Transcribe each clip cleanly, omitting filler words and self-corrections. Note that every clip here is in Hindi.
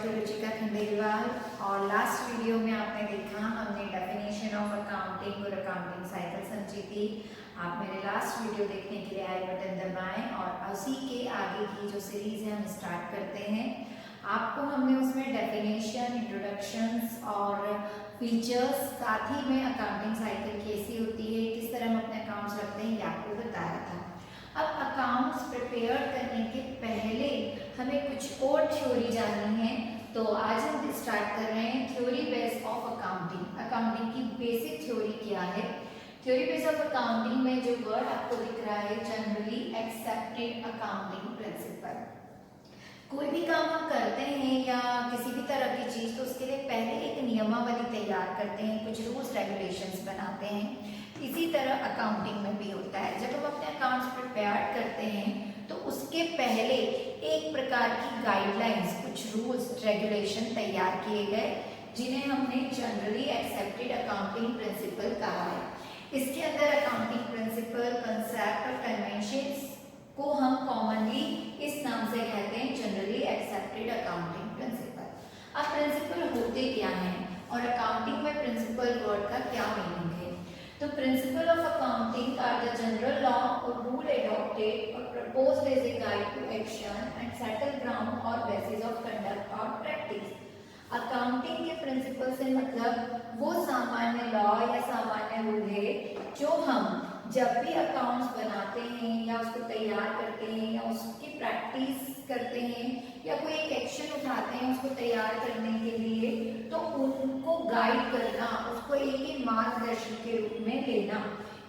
डॉक्टर रुचिका खंडेलवाल। और लास्ट वीडियो में आपने देखा हमने डेफिनेशन ऑफ अकाउंटिंग और अकाउंटिंग साइकिल समझी थी। आप मेरे लास्ट वीडियो देखने के लिए आई बटन दबाएं और उसी के आगे की जो सीरीज है हम स्टार्ट करते हैं। आपको हमने उसमें डेफिनेशन, इंट्रोडक्शंस और फीचर्स, साथ ही में अकाउंटिंग साइकिल कैसी होती है, किस तरह हम अपने अकाउंट्स रखते हैं, ये आपको बताया था। अब अकाउंट्स प्रिपेयर करने के पहले हमें कुछ और थ्योरी जाननी है, तो आज हम स्टार्ट कर रहे हैं theory base of accounting. Accounting की बेसिक थ्योरी क्या है? थ्योरी बेस ऑफ अकाउंटिंग में जो वर्ड आपको दिख रहा है, जनरली एक्सेप्टेड अकाउंटिंग प्रिंसिपल। कोई भी काम हम करते हैं या किसी भी तरह की चीज, तो उसके लिए पहले एक नियमावली तैयार करते हैं, कुछ रूल्स रेगुलेशंस बनाते हैं। इसी तरह अकाउंटिंग में भी होता है। जब हम अपने अकाउंट्स प्रिपेयर करते हैं तो उसके पहले एक प्रकार की गाइडलाइंस, कुछ रूल्स रेगुलेशन तैयार किए गए, जिन्हें हमने जनरली एक्सेप्टेड अकाउंटिंग प्रिंसिपल कहा है। इसके अंदर अकाउंटिंग प्रिंसिपल, कंसेप्ट और कन्वेंशंस को हम कॉमनली इस नाम से कहते हैं, जनरली एक्सेप्टेड अकाउंटिंग प्रिंसिपल। अब प्रिंसिपल होते क्या हैं और अकाउंटिंग में प्रिंसिपल वर्ड का क्या मीनिंग है? तो principle of accounting are the general law और रूल एडॉप्टेड और proposed as a guide to action and settle ground और बेसिस ऑफ कंडक्ट और प्रैक्टिस। अकाउंटिंग के प्रिंसिपल से मतलब वो सामान्य लॉ या सामान्य रूल है जो हम जब भी अकाउंट्स बनाते हैं या उसको तैयार करते हैं या उसकी प्रैक्टिस करते हैं या कोई एक एक्शन उठाते हैं उसको तैयार करने के लिए, तो उनको गाइड करना, उसको एक मार्गदर्शन के रूप में लेना।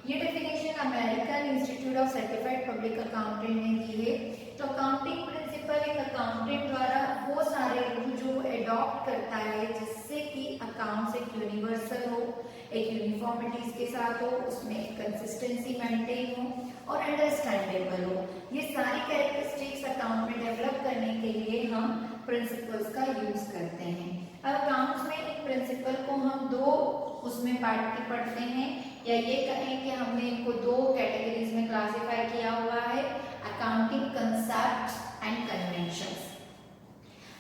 ये definition American institute of certified public accountant ने दी है। तो अकाउंटिंग प्रिंसिपल एक अकाउंटेंट द्वारा वो सारे रूल जो एडॉप्ट करता है जिससे कि अकाउंट्स एक यूनिवर्सल हो, एक यूनिफॉर्मिटीज के साथ हो, उसमें एक कंसिस्टेंसी मेंटेन हो और अंडरस्टैंडेबल हो। ये सारी कैरेक्टरिस्टिक्स अकाउंट में डेवलप करने के लिए हम प्रिंसिपल्स का यूज करते हैं। अब अकाउंट्स में एक प्रिंसिपल को हम दो उसमें बांट के पढ़ते हैं, या ये कहें कि हमने इनको दो कैटेगरीज में क्लासिफाई किया हुआ है, accounting concept and conventions.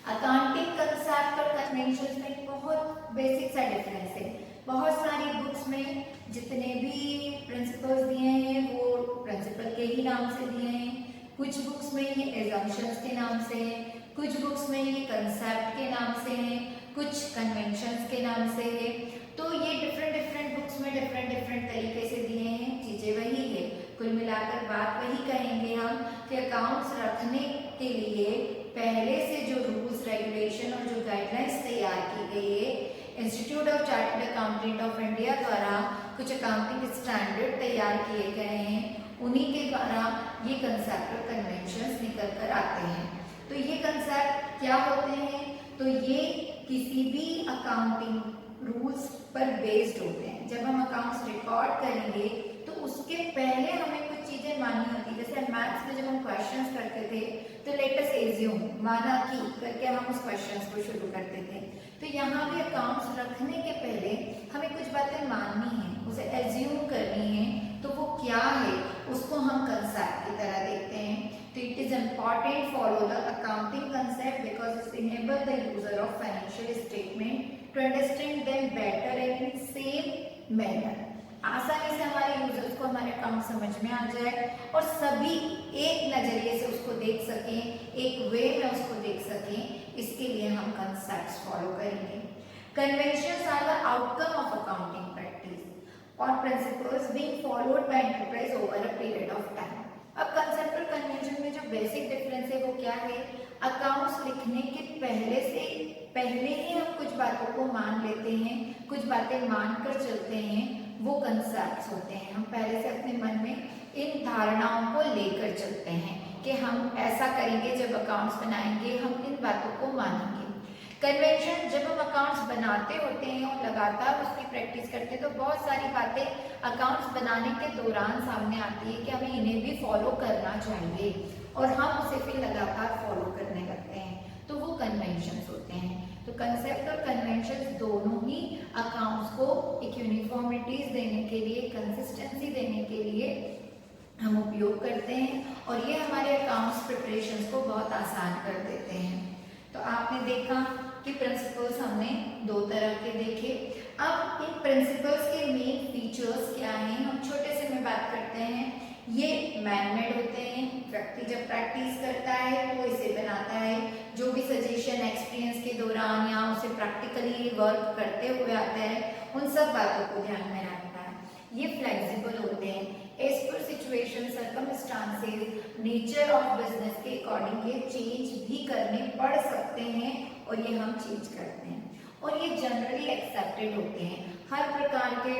Accounting concept और कन्वेंशंस में बहुत बेसिक सा डिफरेंस है। बहुत सारी बुक्स में जितने भी प्रिंसिपल्स दिए हैं वो प्रिंसिपल के ही नाम से दिए हैं, कुछ बुक्स में ये एजम्पशंस के नाम से है, कुछ बुक्स में ये कंसेप्ट के नाम से है, कुछ कन्वेंशंस के नाम से है। तो ये डिफरेंट बुक्स में डिफरेंट तरीके से दिए हैं, चीजें वही है। कुल मिलाकर बात वही कहेंगे हम कि अकाउंट्स रखने के लिए पहले से जो रूल्स रेगुलेशन और जो गाइडलाइंस तैयार की गई है, institute of chartered accountant of India द्वारा कुछ अकाउंटिंग स्टैंडर्ड तैयार किए गए हैं, उन्हीं के द्वारा ये कंसेप्ट और कन्वेंशंस निकल कर आते हैं। तो ये कंसेप्ट क्या होते हैं? तो ये किसी भी अकाउंटिंग रूल्स पर बेस्ड होते हैं। जब हम अकाउंट्स रिकॉर्ड करेंगे तो उसके पहले हमें कुछ चीजें माननी होती है। जैसे मैथ्स में जब हम क्वेश्चंस करते थे तो लेट अस एज्यूम, माना कि करके हम उस क्वेश्चंस को शुरू करते थे। तो यहाँ भी अकाउंट्स रखने के पहले हमें कुछ बातें माननी है, उसे एज्यूम करनी है। तो वो क्या है उसको हम कंसेप्ट की तरह देखते हैं। तो it is important follow the accounting concept because it enable the user of financial statement to understand them better and in same manner. आसानी से हमारे यूजर्स को हमारे अकाउंट समझ में आ जाए और सभी एक नजरिए से उसको देख सकें, एक वे में उसको देख सकें, इसके लिए हम कंसेप्ट्स फॉलो करेंगे। Conventions are the outcome of accounting practice और principles being followed by enterprise over a period of time. अब कंसेप्ट और कन्वेंशन में जो बेसिक डिफरेंस है वो क्या है? अकाउंट्स लिखने के पहले ही हम कुछ बातों को मान लेते हैं, कुछ बातें मानकर चलते हैं, वो कंसेप्ट्स होते हैं। हम पहले से अपने मन में इन धारणाओं को लेकर चलते हैं कि हम ऐसा करेंगे, जब अकाउंट्स बनाएंगे हम इन बातों को मानेंगे। कन्वेंशन, जब हम अकाउंट्स बनाते होते हैं और लगातार उसकी प्रैक्टिस करते हैं तो बहुत सारी बातें अकाउंट्स बनाने के दौरान सामने आती है कि हमें इन्हें भी फॉलो करना चाहिए और हम उसे फिर लगातार फॉलो करने लगते हैं, तो वो कन्वेंशंस होते हैं। तो कंसेप्ट और कन्वेंशंस दोनों ही अकाउंट्स को एक यूनिफॉर्मिटीज देने के लिए, कंसिस्टेंसी देने के लिए हम उपयोग करते हैं और ये हमारे अकाउंट्स प्रिपरेशंस को बहुत आसान कर देते हैं। तो आपने देखा कि प्रिंसिपल्स हमने दो तरह के देखे। अब इन प्रिंसिपल्स के मेन फीचर्स क्या हैं, हम छोटे से में बात करते हैं। ये मैनमेड होते हैं, व्यक्ति जब प्रैक्टिस करता है तो इसे बनाता है, जो भी सजेशन एक्सपीरियंस के दौरान या उसे प्रैक्टिकली वर्क करते हुए आता है उन सब बातों को ध्यान में रखता है। ये फ्लेक्सिबल होते हैं, as per situation circumstances nature of business के अकॉर्डिंग ये चेंज भी करने पड़ सकते हैं और ये हम चेंज करते हैं। और ये जनरली एक्सेप्टेड होते हैं, हर प्रकार के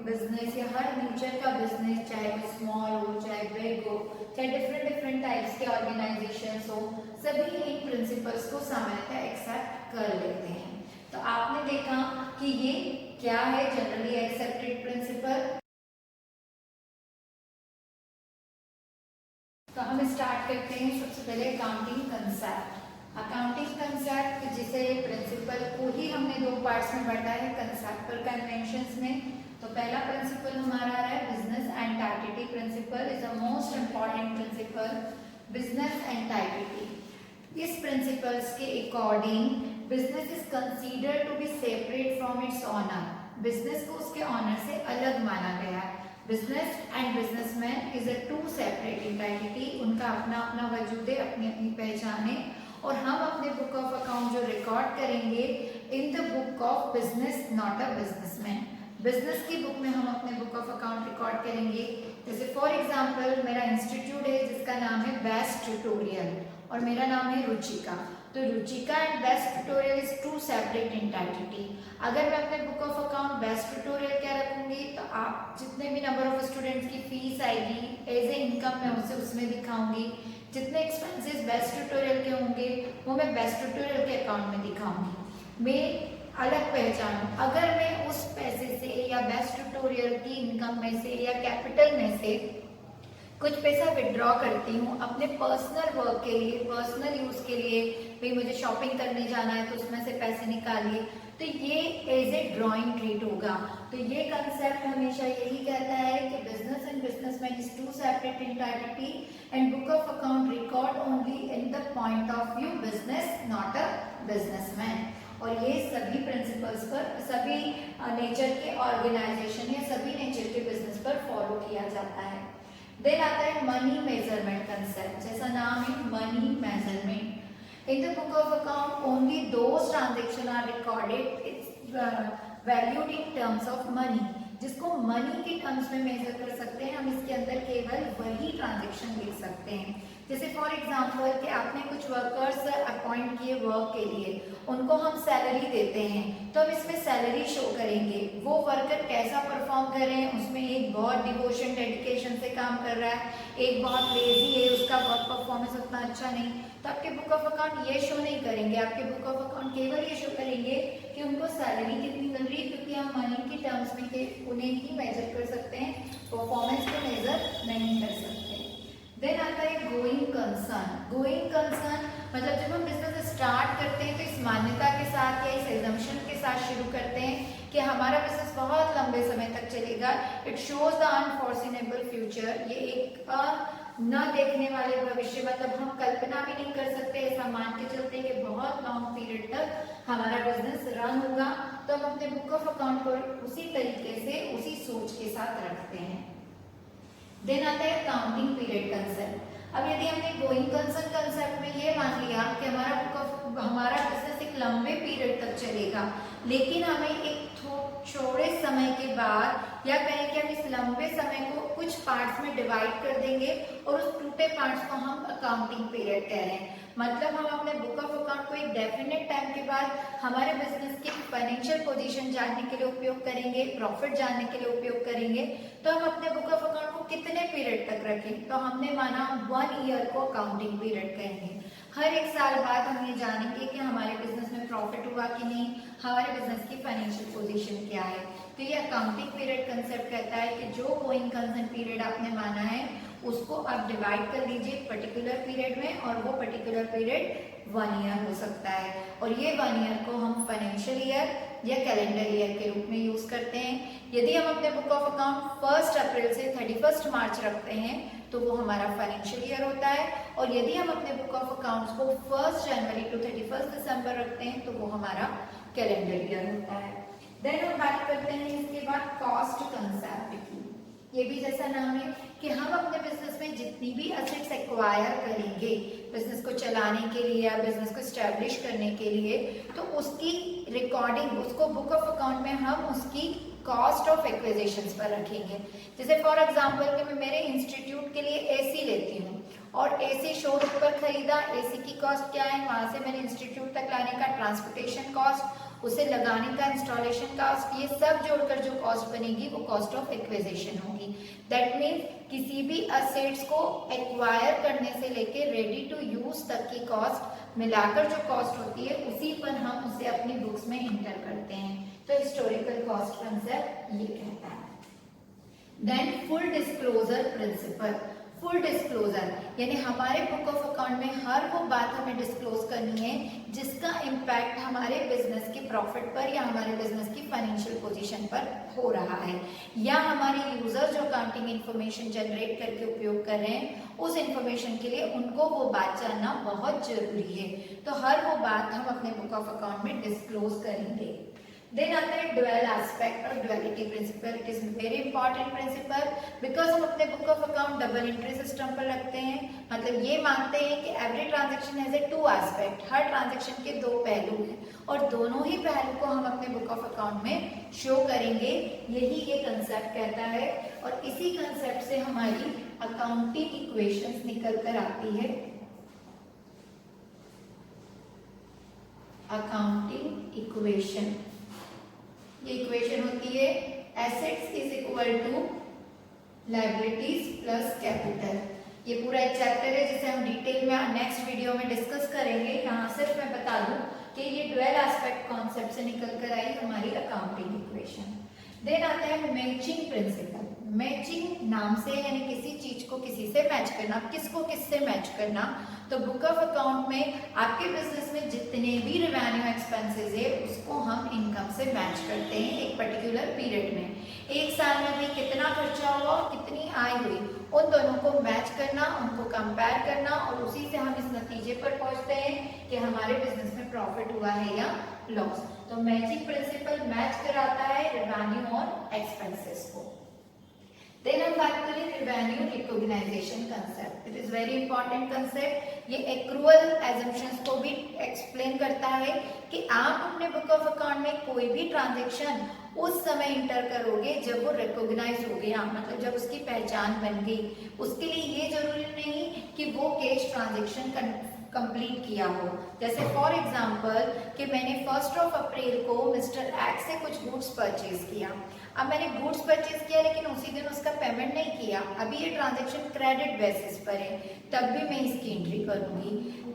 बिजनेस या हर नेचर का बिजनेस, चाहे वो स्मॉल हो चाहे बिग हो, चाहे डिफरेंट टाइप्स के ऑर्गेनाइजेशंस हो, सभी इन प्रिंसिपल्स को सामान्यतः एक्सेप्ट कर लेते हैं। तो आपने देखा कि ये क्या है जनरली एक्सेप्टेड प्रिंसिपल। तो हम स्टार्ट करते हैं सबसे पहले अकाउंटिंग कंसेप्ट। अकाउंटिंग कंसेप्ट जिसे प्रिंसिपल को ही हमने दो पार्ट्स में बांटा है, कंसेप्ट और कन्वेंशंस में। तो पहला प्रिंसिपल हमारा आ रहा है business entity principle is the most important principle, business entity. इस प्रिंसिपल्स के according business is considered to be separate from its owner, business को उसके ऑनर से अलग माना गया है। Business and businessman is a two separate entity, उनका अपना अपना वजूद है, अपनी अपनी पहचान है। और हम अपने बुक ऑफ अकाउंट जो रिकॉर्ड करेंगे in the book of business not a businessman, business की बुक में हम अपने बुक ऑफ अकाउंट रिकॉर्ड करेंगे। जैसे फॉर एग्जांपल मेरा इंस्टीट्यूट है जिसका नाम है बेस्ट ट्यूटोरियल और मेरा नाम है रुचिका, तो Ruchika and best tutorial is two separate entity. अगर मैं अपने book of account best tutorial क्या रखूंगी तो आप जितने भी नंबर ऑफ स्टूडेंट्स की फीस आएगी एज ए इनकम मैं उसे उसमें दिखाऊंगी, जितने एक्सपेंसेस बेस्ट ट्यूटोरियल के होंगे वो मैं बेस्ट ट्यूटोरियल के अकाउंट में दिखाऊंगी। मैं अलग पहचान, अगर मैं उस पैसे से या बेस्ट ट्यूटोरियल की इनकम में से या कैपिटल में से कुछ पैसा विड्रॉ करती हूँ अपने पर्सनल वर्क के लिए, पर्सनल यूज के लिए, भाई मुझे शॉपिंग करने जाना है तो उसमें से पैसे निकालिए, तो ये एज ए ड्रॉइंग ट्रीट होगा। तो ये कंसेप्ट हमेशा यही कहता है कि business and businessman is two separate entity and book of account record only in the point of view business not a businessman. और ये सभी प्रिंसिपल्स पर, सभी नेचर के ऑर्गेनाइजेशन या सभी नेचर के बिजनेस पर फॉलो किया जाता है। देन आता है मनी मेजरमेंट कंसेप्ट, जैसा नाम है money measurement. In the book of account, only those transactions are recorded. It's valued in terms of money. जिसको मनी के टर्म्स में मेजर कर सकते हैं हम, इसके अंदर केवल वही ट्रांजेक्शन लिख सकते हैं। जैसे फॉर एग्जांपल कि आपने कुछ वर्कर्स अपॉइंट किए वर्क के लिए, उनको हम सैलरी देते हैं तो हम इसमें सैलरी शो करेंगे, वो वर्कर कैसा परफॉर्म कर रहे हैं, उसमें एक बहुत डिवोशन डेडिकेशन से काम कर रहा है, एक बहुत लेजी है, उसका वर्क परफॉर्मेंस उतना अच्छा नहीं, तो आपके बुक ऑफ अकाउंट ये शो नहीं करेंगे। आपके बुक ऑफ अकाउंट केवल ये शो करेंगे कि उनको सैलरी कितनी मिल रही है, क्योंकि हम मनी की टर्म्स में के उन्हें ही मेजर कर सकते हैं, परफॉर्मेंस को मेजर नहीं कर सकते। देन आता है गोइंग कंसर्न। गोइंग कंसर्न मतलब जब हम बिजनेस स्टार्ट करते हैं तो इस मान्यता के साथ या इस एजम्पशन के साथ शुरू करते हैं कि हमारा बिजनेस बहुत लंबे समय तक चलेगा। इट शोज द अनफॉर्सिनेबल फ्यूचर, ये एक न देखने वाले भविष्य, मतलब हम कल्पना भी नहीं कर सकते, ऐसा मान के चलते हैं कि बहुत लॉन्ग पीरियड तक हमारा बिजनेस रन होगा, तो हम अपने बुक ऑफ अकाउंट को उसी तरीके से उसी सोच के साथ रखते हैं। देन आता है काउंटिंग पीरियड कंसेप्ट। अब यदि हमने गोइंग कंसर्न कंसेप्ट में ये मान लिया कि हमारा बिजनेस एक लंबे पीरियड तक चलेगा, लेकिन हमें एक थोड़े समय के बाद या कहें कि हम इस लंबे समय को कुछ पार्ट्स में डिवाइड कर देंगे और उस टूटे पार्ट्स को हम अकाउंटिंग पीरियड कह रहे हैं। मतलब हम अपने बुक ऑफ अकाउंट को एक डेफिनेट टाइम के बाद हमारे बिजनेस की फाइनेंशियल पोजीशन जानने के लिए उपयोग करेंगे, प्रॉफिट जानने के लिए उपयोग करेंगे, तो हम अपने बुक ऑफ अकाउंट को कितने पीरियड तक रखें, तो हमने माना 1 ईयर को अकाउंटिंग पीरियड कहेंगे। हर एक साल बाद हम ये जानेंगे कि हमारे बिजनेस में प्रॉफिट हुआ कि नहीं, हमारे बिजनेस की फाइनेंशियल पोजीशन क्या है। तो ये अकाउंटिंग पीरियड कंसेप्ट कहता है कि जो गोइंग कंसर्न पीरियड आपने माना है उसको आप डिवाइड कर लीजिए पर्टिकुलर पीरियड में, और वो पर्टिकुलर पीरियड 1 ईयर हो सकता है, और ये 1 ईयर को हम फाइनेंशियल ईयर या कैलेंडर ईयर के रूप में यूज करते हैं। यदि हम अपने बुक ऑफ अकाउंट 1 अप्रैल से 31 मार्च रखते हैं तो वो हमारा फाइनेंशियल ईयर होता है, और यदि हम अपने बुक ऑफ अकाउंट्स को 1 जनवरी टू 31 दिसंबर रखते हैं तो वो हमारा कैलेंडर ईयर होता है। देन हम बात करते हैं इसके बाद कॉस्ट कंसेप्ट की। ये भी जैसा नाम है कि हम अपने बिजनेस में जितनी भी असेट्स एक्वायर करेंगे बिजनेस को चलाने के लिए या बिजनेस को स्टैब्लिश करने के लिए, तो उसकी रिकॉर्डिंग, उसको बुक ऑफ अकाउंट में हम उसकी कॉस्ट ऑफ एक्विजिशंस पर रखेंगे। जैसे फॉर एग्जांपल कि मैं मेरे इंस्टीट्यूट के लिए एसी लेती हूँ और एसी शोरूम पर खरीदा, एसी की कॉस्ट क्या है, वहां से मेरे इंस्टीट्यूट तक लाने का ट्रांसपोर्टेशन कॉस्ट, उसे लगाने का इंस्टॉलेशन कॉस्ट, ये सब जोड़कर जो कॉस्ट बनेगी वो कॉस्ट ऑफ एक्विजिशन होगी। दैट मीन्स किसी भी असेट्स को एक्वायर करने से लेके रेडी टू यूज तक की कॉस्ट मिलाकर जो कॉस्ट होती है उसी पर हम उसे अपनी बुक्स में इंटर करते हैं। तो हिस्टोरिकल कॉस्ट कंसेप्ट ये कहता है। Then full disclosure principle. Full disclosure यानी हमारे बुक ऑफ अकाउंट में हर वो बात हमें डिस्क्लोज करनी है जिसका इम्पैक्ट हमारे बिजनेस के प्रॉफिट पर या हमारे बिजनेस की फाइनेंशियल पोजीशन पर हो रहा है, या हमारे यूजर जो अकाउंटिंग इंफॉर्मेशन जनरेट करके उपयोग कर रहे हैं उस इंफॉर्मेशन के लिए उनको वो बात जानना बहुत जरूरी है। तो हर वो बात हम अपने बुक ऑफ अकाउंट में डिस्क्लोज करेंगे। देन आता है ड्वेल एस्पेक्ट और duality principle. It is very important principle because हम अपने book of account double entry system पर रखते हैं। मतलब ये मानते हैं कि every transaction has a 2 aspect, हर ट्रांजैक्शन के 2 पहलू हैं और दोनों ही पहलू को हम अपने बुक ऑफ अकाउंट में शो करेंगे। यही ये कंसेप्ट कहता है और इसी कंसेप्ट से हमारी अकाउंटिंग इक्वेशंस निकल कर आती है। अकाउंटिंग इक्वेशन, ये इक्वेशन होती है assets is equal to liabilities plus capital. ये पूरा एक चैप्टर है जिसे हम डिटेल में नेक्स्ट वीडियो में डिस्कस करेंगे। यहाँ सिर्फ मैं बता दूं कि ये ड्वेल एस्पेक्ट कॉन्सेप्ट से निकल कर आई हमारी अकाउंटिंग इक्वेशन। देन आता है मैचिंग प्रिंसिपल। मैचिंग नाम से यानी किसी चीज को किसी से मैच करना, किसको किससे मैच करना। तो बुक ऑफ अकाउंट में आपके बिजनेस में जितने भी रेवेन्यू एक्सपेंसेस है उसको हम इनकम से मैच करते हैं एक पर्टिकुलर पीरियड में। एक साल में भी कितना खर्चा हुआ और कितनी आय हुई, उन दोनों को मैच करना, उनको कंपेयर करना और उसी से हम इस नतीजे पर पहुंचते हैं कि हमारे बिजनेस में प्रॉफिट हुआ है या लॉस। तो मैचिंग प्रिंसिपल मैच कराता है रेवेन्यू और एक्सपेंसेस को। देन हम बात करें revenue recognisation concept. It is very important concept. ये एक्रूअल एजम्पशंस को भी एक्सप्लेन करता है कि आप अपने बुक ऑफ अकाउंट में कोई भी ट्रांजैक्शन उस समय इंटर करोगे जब वो रिकॉग्नाइज हो गया, मतलब जब उसकी पहचान बन गई। उसके लिए ये जरूरी नहीं कि वो कैश ट्रांजैक्शन कंप्लीट किया हो। जैसे फॉर एग्जांपल कि मैंने 1 अप्रैल को मिस्टर एक्स से कुछ गुड्स परचेज किया। अब मैंने गुड्स परचेज किया लेकिन उसी दिन उसका पेमेंट नहीं किया, अभी ये ट्रांजैक्शन क्रेडिट बेसिस पर है, तब भी मैं इसकी एंट्री करूंगी।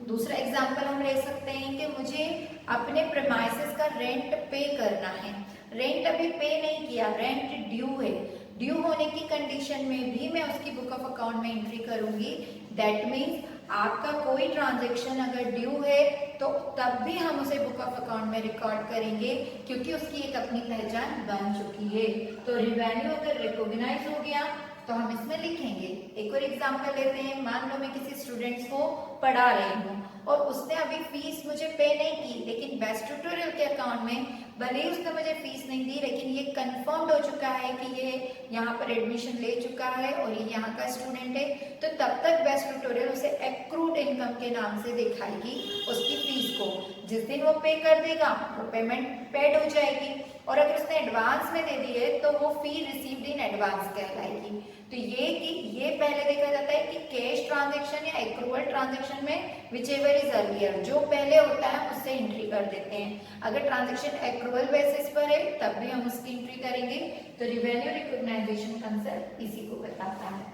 दूसरा एग्जांपल हम ले सकते हैं कि मुझे अपने प्रेमाइसेस का रेंट पे करना है, रेंट अभी पे नहीं किया, रेंट ड्यू है, ड्यू होने की कंडीशन में भी मैं उसकी बुक ऑफ अकाउंट में एंट्री करूंगी। दैट मीन्स आपका कोई ट्रांजैक्शन अगर ड्यू है तो तब भी हम उसे बुक ऑफ अकाउंट में रिकॉर्ड करेंगे क्योंकि उसकी एक अपनी पहचान बन चुकी है। तो रिवेन्यू अगर रिकॉग्नाइज हो गया तो हम इसमें लिखेंगे। एक और एग्जांपल लेते हैं। मान लो मैं किसी स्टूडेंट्स को पढ़ा रही हूँ और उसने अभी फीस मुझे पे नहीं की, लेकिन बेस्ट ट्यूटोरियल के अकाउंट में भले ही उसने मुझे फीस नहीं दी लेकिन ये कंफर्म्ड हो चुका है कि ये यहाँ पर एडमिशन ले चुका है और ये यहाँ का स्टूडेंट है, तो तब तक बेस्ट ट्यूटोरियल उसे एक्रूड इनकम के नाम से दिखाएगी उसकी फीस को। जिस दिन वो पे कर देगा वो पेमेंट पेड हो जाएगी, और अगर उसने एडवांस में दे दी है तो वो फी रिसीव्ड इन एडवांस कहलाएगी। तो ये पहले देखा जाता है कि कैश ट्रांजैक्शन या एक्रूअल ट्रांजैक्शन में विचएवर इज अर्लियर, जो पहले होता है उससे एंट्री कर देते हैं। अगर ट्रांजैक्शन एक्रूअल बेसिस पर है तब भी हम उसकी एंट्री करेंगे। तो रिवेन्यू रिकॉग्नाइजेशन कंसेप्ट इसी को बताता है।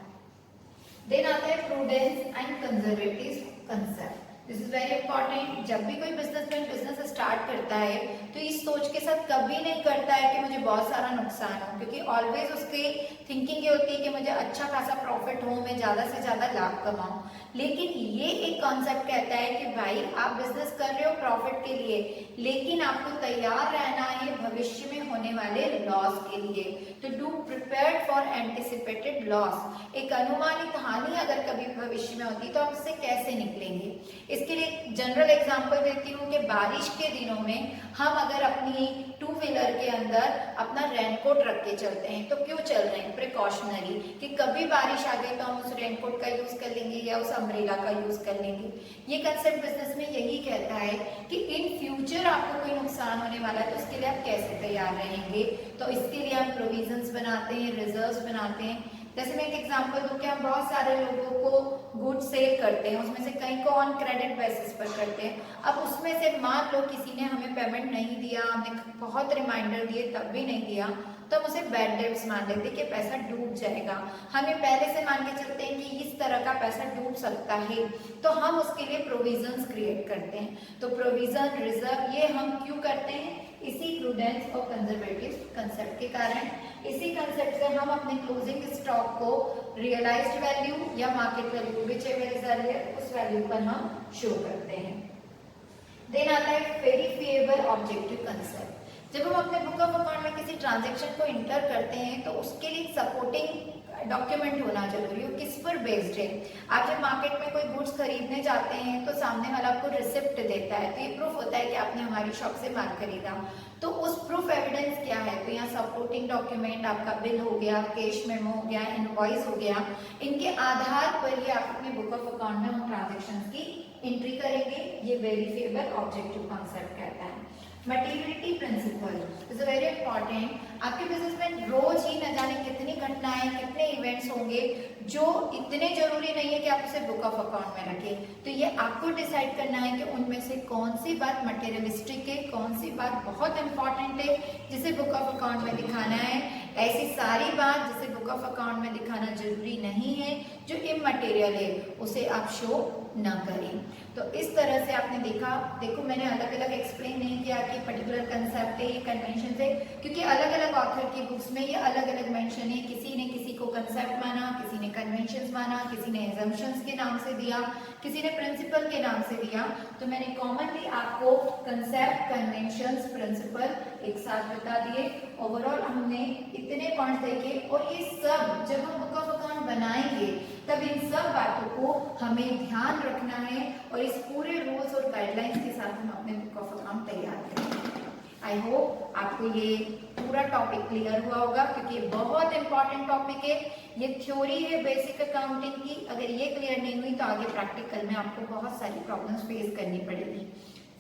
देन आता है prudence and conservative concept. This is very important. जब भी कोई बिजनेसमैन बिजनेस स्टार्ट करता है तो इस सोच के साथ कभी नहीं करता है कि मुझे बहुत सारा नुकसान हो, क्योंकि ऑलवेज उसकी थिंकिंग ये होती है कि मुझे अच्छा खासा प्रॉफिट हो, मैं ज्यादा से ज्यादा लाभ कमाऊं। लेकिन ये एक कॉन्सेप्ट कहता है कि भाई आप बिजनेस कर रहे हो प्रॉफिट के लिए, लेकिन आपको तैयार रहना है भविष्य में होने वाले लॉस के लिए। तो do prepared for anticipated loss. एक अनुमानित हानि अगर कभी भविष्य में होती तो आप उससे कैसे निकलेंगे। इसके लिए जनरल एग्जांपल देती हूँ कि बारिश के दिनों में हम अगर अपनी टू व्हीलर के अंदर अपना रेनकोट रख के चलते हैं तो क्यों चल रहे हैं, प्रिकॉशनरी, कि कभी बारिश आ गई तो हम उस रेनकोट का यूज कर लेंगे या उस अम्ब्रेला का यूज कर लेंगे। ये कंसेप्ट बिजनेस में यही कहता है कि इन फ्यूचर आपको कोई नुकसान होने वाला है तो उसके लिए आप कैसे तैयार रहेंगे। तो इसके लिए हम प्रोविजंस बनाते हैं, रिजर्व्स बनाते हैं। जैसे मैं एक एग्जांपल दूं कि हम बहुत सारे लोगों को गुड सेल करते हैं, उसमें से कई को ऑन क्रेडिट बेसिस पर करते हैं। अब उसमें से मान लो किसी ने हमें पेमेंट नहीं दिया, हमने बहुत रिमाइंडर दिए तब भी नहीं दिया, तो हम उसे बैड डेब्ट्स मान लेते हैं कि पैसा डूब जाएगा। हमें पहले से मान के चलते हैं कि इस तरह का पैसा डूब सकता है, तो हम उसके लिए प्रोविजंस क्रिएट करते हैं। तो प्रोविजन, रिजर्व, ये हम क्यों करते हैं, इसी प्रूडेंस और कंजर्वेटिव कंसेप्ट के कारण। इसी कंसेप्ट से हम अपने क्लोजिंग स्टॉक को रियलाइज्ड वैल्यू या market value whichever is earlier उस वैल्यू पर हम शो करते हैं। देन आता है वेरिफिएबल ऑब्जेक्टिव कंसेप्ट। जब हम अपने बुक ऑफ अकाउंट में किसी ट्रांजैक्शन को इंटर करते हैं तो उसके लिए सपोर्टिंग डॉक्यूमेंट होना जरूरी है। किस पर बेस्ड है, आप जब मार्केट में कोई गुड्स खरीदने जाते हैं तो सामने वाला आपको रिसिप्ट देता है, तो ये प्रूफ होता है कि आपने हमारी शॉप से माल खरीदा। तो उस प्रूफ एविडेंस क्या है, तो यहाँ सपोर्टिंग डॉक्यूमेंट आपका बिल हो गया, कैश मेमो हो गया, इनवॉइस हो गया। इनके आधार पर ही आप अपने बुक ऑफ अकाउंट में उन ट्रांजेक्शन की एंट्री करेंगे। ये वेरिफिएबल ऑब्जेक्टिव कॉन्सेप्ट कहता है। Materiality principle is very important. आपके बिजनेस में रोज ही न जाने कितनी घटनाएं, कितने इवेंट्स होंगे जो इतने जरूरी नहीं है कि आप उसे बुक ऑफ अकाउंट में रखें। तो ये आपको डिसाइड करना है कि उनमें से कौन सी बात मटेरियलिस्टिक है, कौन सी बात बहुत इंपॉर्टेंट है जिसे बुक ऑफ अकाउंट में दिखाना है। ऐसी सारी बात जिसे बुक ऑफ अकाउंट में दिखाना जरूरी नहीं है, जो इमटेरियल है, उसे आप शो न करें। तो इस तरह से आपने देखो मैंने अलग अलग एक्सप्लेन नहीं किया कि पर्टिकुलर कंसेप्ट है, ये कन्वेंशन है, क्योंकि अलग अलग ऑथर की बुक्स में ये अलग अलग मेंशन है। किसी ने किसी को कंसेप्ट माना, किसी ने कन्वेंशंस माना, किसी ने एजम्पशंस के नाम से दिया, किसी ने प्रिंसिपल के नाम से दिया। तो मैंने कॉमनली आपको कंसेप्ट, कन्वेंशंस, प्रिंसिपल एक साथ बता दिए। ओवरऑल हमने इतने पॉइंट्स देखे, और ये सब जब हम बुक ऑफ अकाउंट बनाएंगे तब इन सब बातों को हमें ध्यान रखना है, और इस पूरे रूल्स और गाइडलाइंस के साथ हम अपने बुक ऑफ अकाउंट तैयार करेंगे। आई होप आपको ये पूरा टॉपिक क्लियर हुआ होगा, क्योंकि ये बहुत इंपॉर्टेंट टॉपिक है। ये थ्योरी है बेसिक अकाउंटिंग की, अगर ये क्लियर नहीं हुई तो आगे प्रैक्टिकल में आपको बहुत सारी प्रॉब्लम्स फेस करनी पड़ेगी।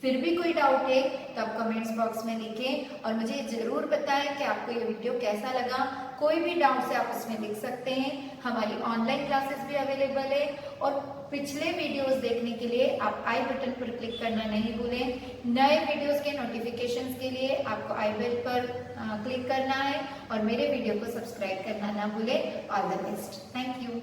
फिर भी कोई डाउट है तो आप कमेंट्स बॉक्स में लिखें, और मुझे जरूर बताएं कि आपको ये वीडियो कैसा लगा। कोई भी डाउट से आप उसमें लिख सकते हैं। हमारी ऑनलाइन क्लासेस भी अवेलेबल है, और पिछले वीडियोस देखने के लिए आप आई बटन पर क्लिक करना नहीं भूलें। नए वीडियोस के नोटिफिकेशंस के लिए आपको आई बेल पर क्लिक करना है, और मेरे वीडियो को सब्सक्राइब करना ना भूलें। All the best, thank you.